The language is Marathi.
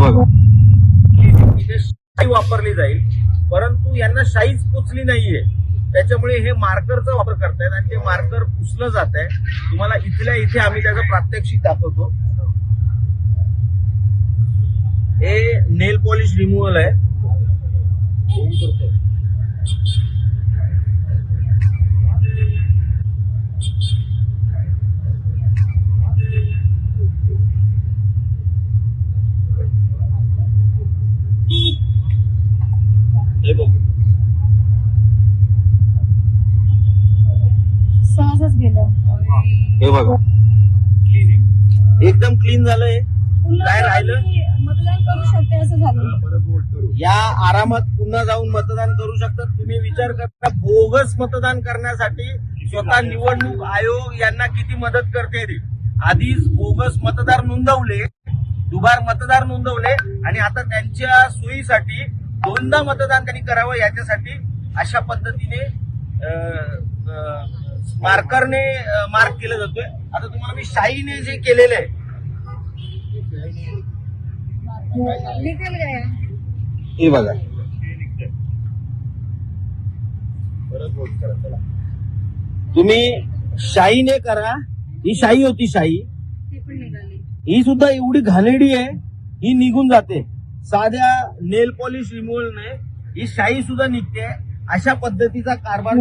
बघा इथे शाई वापरली जाईल, परंतु यांना शाईच पोचली नाहीये, त्याच्यामुळे हे मार्करचा वापर करतायत आणि ते मार्कर पुसलं जात आहे. तुम्हाला इथल्या इथे आम्ही त्याचं प्रात्यक्षिक दाखवतो. हे नेल पॉलिश रिमूव्हल आहे. हे बघ, सहजच गेलं. हे बघा एकदम क्लीन झालंय. काय राहिलं? मतदान करू शकते असं झालं. या आरामात पुन्हा जाऊन मतदान करू शकतात. तुम्ही विचार करा, बोगस मतदान करण्यासाठी स्वतः निवडणूक आयोग यांना किती मदत करते. आधीच बोगस मतदार नोंदवले, दुबार मतदार नोंदवले आणि आता त्यांच्या सोयीसाठी दोनदा मतदान त्यांनी करावं याच्यासाठी अशा पद्धतीने मार्करने मार्क केलं जातोय. आता तुम्हाला मी शाईने जे केलेलं आहे निकल गया. हे बघा, तुम्ही शाईने करा. ही शाई होती, शाई ती पण निघाली. ही सुद्धा एवढी घाणेरडी आहे, ही निघून जाते. साध्या नेल पॉलिश रिमूव्हलने ही शाई सुद्धा निघते. अशा पद्धतीचा कारभार